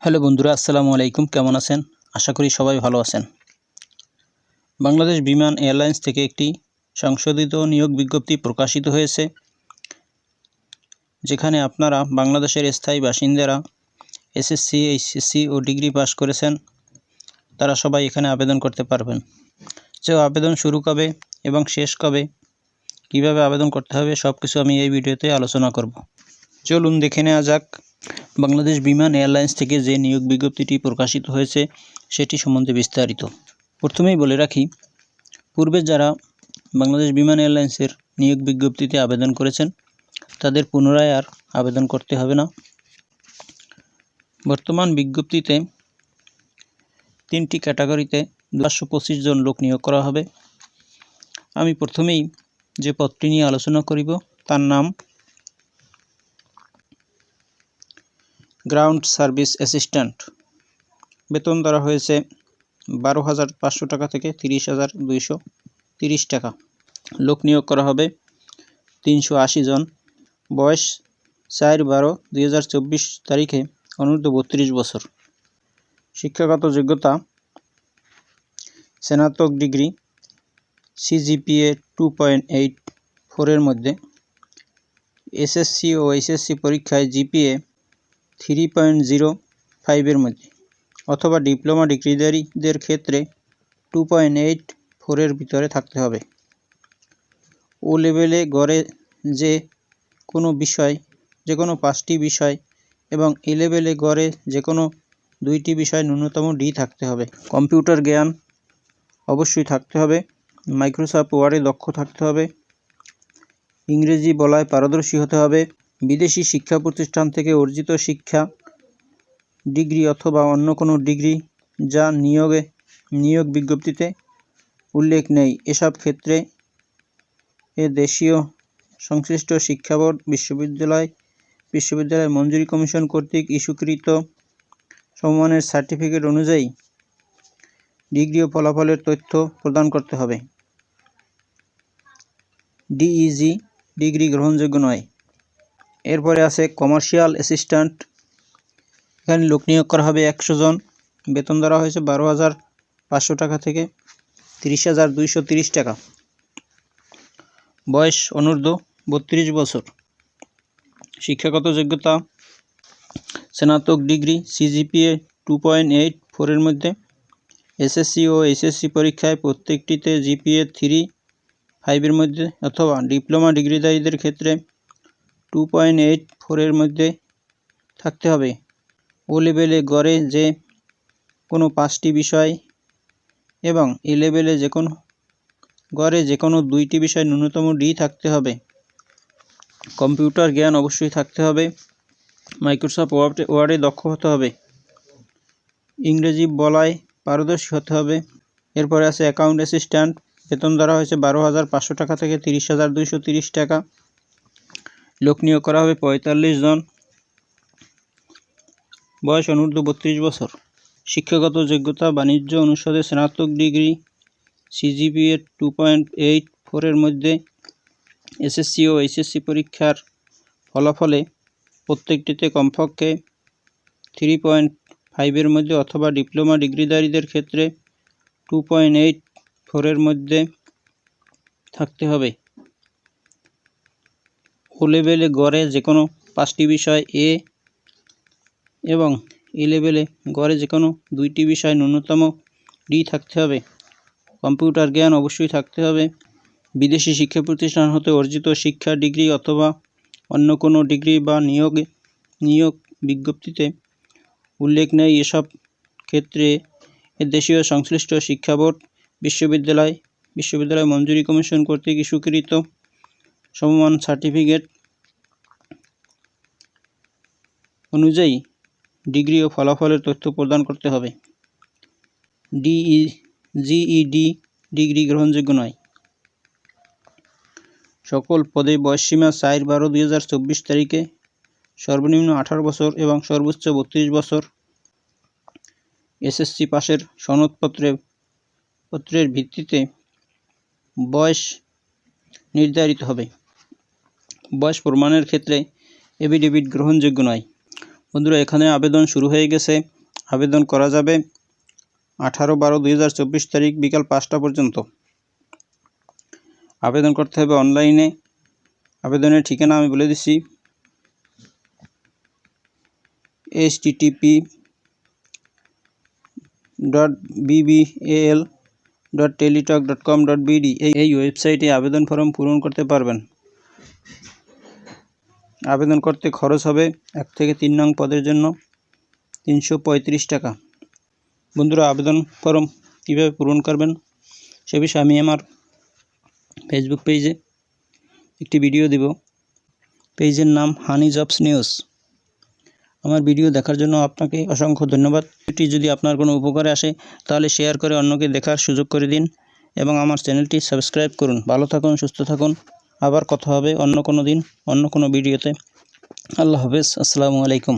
Hello বন্ধুরা, আসসালামু আলাইকুম। কেমন আছেন? আশা করি সবাই ভালো আছেন। বাংলাদেশ বিমান এয়ারলাইন্স থেকে একটি সংশোধিত নিয়োগ বিজ্ঞপ্তি প্রকাশিত হয়েছে, যেখানে আপনারা বাংলাদেশের স্থায়ী বাসিন্দারা এসএসসি, এইচএসসি ও ডিগ্রি পাস করেছেন, তারা সবাই এখানে আবেদন করতে পারবেন। আবেদন শুরু কবে এবং শেষ কবে, কিভাবে আবেদন করতে হবে, সব কিছু আমি এই ভিডিওতে আলোচনা করব। চলুন দেখে নেওয়া যাক বাংলাদেশ বিমান এয়ারলাইন্স থেকে যে নিয়োগ বিজ্ঞপ্তিটি প্রকাশিত হয়েছে সেটি সম্বন্ধে বিস্তারিত। প্রথমেই বলে রাখি, পূর্বে যারা বাংলাদেশ বিমান এয়ারলাইন্সের নিয়োগ বিজ্ঞপ্তিতে আবেদন করেছেন তাদের পুনরায় আর আবেদন করতে হবে না। বর্তমান বিজ্ঞপ্তিতে 3টি ক্যাটাগরিতে 225 জন লোক নিয়োগ করা হবে। আমি প্রথমেই যে পদটি নিয়ে আলোচনা করিব তার নাম গ্রাউন্ড সার্ভিস অ্যাসিস্ট্যান্ট। বেতন ধরা হয়েছে 12,500 টাকা থেকে 30,230 টাকা। লোক নিয়োগ করা হবে 380 জন। বয়স 4/12/2024 তারিখে অনূর্ধ্ব 32 বছর। শিক্ষাগত যোগ্যতা স্নাতক ডিগ্রি, সিজিপিএ 2.84 এর মধ্যে, এসএসসি ও এইচএসসি পরীক্ষায় জিপিএ 3.05 এর মধ্যে, অথবা ডিপ্লোমা ডিগ্রিধারীদের ক্ষেত্রে 2.84 এর ভিতরে থাকতে হবে। ও লেভেলে গড়ে যে কোনো 5টি বিষয় এবং এ লেভেলে গড়ে যে কোনো 2টি বিষয় ন্যূনতম ডি থাকতে হবে। কম্পিউটার জ্ঞান অবশ্যই থাকতে হবে। মাইক্রোসফট ওয়ার্ডে দক্ষ থাকতে হবে। ইংরেজি বলায় পারদর্শী হতে হবে। বিদেশি শিক্ষা প্রতিষ্ঠান থেকে অর্জিত শিক্ষা, ডিগ্রি অথবা অন্য কোনো ডিগ্রি যা নিয়োগ বিজ্ঞপ্তিতে উল্লেখ নেই, এসব ক্ষেত্রে দেশীয় সংশ্লিষ্ট শিক্ষা বোর্ড, বিশ্ববিদ্যালয় মঞ্জুরি কমিশন কর্তৃক ইস্যুকৃত সমমানের সার্টিফিকেট অনুযায়ী ডিগ্রি ও ফলাফলের তথ্য প্রদান করতে হবে। ডিইজি ডিগ্রি গ্রহণযোগ্য নয়। এরপরে আছে কমার্শিয়াল অ্যাসিস্ট্যান্ট। এখানে লোক নিয়োগ করা হবে 100 জন। বেতন ধরা হয়েছে 12,500 টাকা থেকে 30,230 টাকা। বয়স অনূর্ধ্ব 32 বছর। শিক্ষাগত যোগ্যতা স্নাতক ডিগ্রি, সিজিপিএ 2.84 এর মধ্যে, এসএসসি ও এইচএসসি পরীক্ষায় প্রত্যেকটিতে জিপিএ 3.5 এর মধ্যে, অথবা ডিপ্লোমা ডিগ্রিধারীদের ক্ষেত্রে 2.84 এর মধ্যে থাকতে হবে। ও লেভেলে গড়ে যে কোনো 5টি বিষয় এবং এ লেভেলে গড়ে যে কোনো 2টি বিষয় ন্যূনতম ডি থাকতে হবে। কম্পিউটার জ্ঞান অবশ্যই থাকতে হবে। মাইক্রোসফট ওয়ার্ডে দক্ষ হতে হবে। ইংরেজি বলায় পারদর্শী হতে হবে। এরপরে আছে অ্যাকাউন্ট অ্যাসিস্ট্যান্ট। বেতন ধরা হয়েছে 12,500 টাকা থেকে 30,230 টাকা। লোক নিয়োগ করা হবে 45 জন। বয়স অনূর্ধ্ব 32 বছর। শিক্ষাগত যোগ্যতা বাণিজ্য অনুষদে স্নাতক ডিগ্রি, সিজিপিএ 2.84 এর মধ্যে, এসএসসি ও এইচএসসি পরীক্ষার ফলাফলে প্রত্যেকটিতে কমপক্ষে 3.5 এর মধ্যে, অথবা ডিপ্লোমা ডিগ্রিধারীদের ক্ষেত্রে 2.84 এর মধ্যে থাকতে হবে। ও লেভেলে গড়ে যে কোনো 5টি বিষয় এবং এ লেভেলে গড়ে যে কোনো 2টি বিষয় ন্যূনতম ডি থাকতে হবে। কম্পিউটার জ্ঞান অবশ্যই থাকতে হবে। বিদেশি শিক্ষা প্রতিষ্ঠান হতে অর্জিত শিক্ষা, ডিগ্রি অথবা অন্য কোনো ডিগ্রি বা নিয়োগ বিজ্ঞপ্তিতে উল্লেখ নেই, এসব ক্ষেত্রে দেশীয় সংশ্লিষ্ট শিক্ষা বোর্ড, বিশ্ববিদ্যালয় মঞ্জুরি কমিশন কর্তৃক ইস্যুকৃত সমমান সার্টিফিকেট অনুযায়ী ডিগ্রি ও ফলাফলের তথ্য প্রদান করতে হবে। জিইডি ডিগ্রি গ্রহণযোগ্য নয়। সকল পদে বয়সসীমা 4/12/2024 তারিখে সর্বনিম্ন 18 বছর এবং সর্বোচ্চ 32 বছর। এসএসসি পাশের সনদপত্রের ভিত্তিতে বয়স নির্ধারিত হবে। বয়স প্রমাণের ক্ষেত্রে এফিডেভিট গ্রহণযোগ্য নয়। বন্ধুরা এখানে আবেদন শুরু হয়ে গেছে। আবেদন করা যাবে 18/12/2024 তারিখ বিকাল 5টা পর্যন্ত। আবেদন করতে হবে অনলাইনে। আবেদনের ঠিকানা আমি বলে দিচ্ছি, http://bbal.teletalk.com.bd এই ওয়েবসাইটে আবেদন ফর্ম পূরণ করতে পারবেন। আবেদন করতে খরচ হবে 1 থেকে 3 নং পদের জন্য 335 টাকা। বন্ধুরা আবেদন ফর্ম কীভাবে পূরণ করবেন সে বিষয়ে আমি আমার ফেসবুক পেজে একটি ভিডিও দেব। পেজের নাম হানি জবস নিউজ। আমার ভিডিও দেখার জন্য আপনাকে অসংখ্য ধন্যবাদ। ভিডিওটি যদি আপনার কোনো উপকারে আসে তাহলে শেয়ার করে অন্যকে দেখার সুযোগ করে দিন এবং আমার চ্যানেলটি সাবস্ক্রাইব করুন। ভালো থাকুন, সুস্থ থাকুন। আবার কথা হবে অন্য কোনো দিন অন্য কোনো ভিডিওতে। আল্লাহ হাফেজ। আসসালামু আলাইকুম।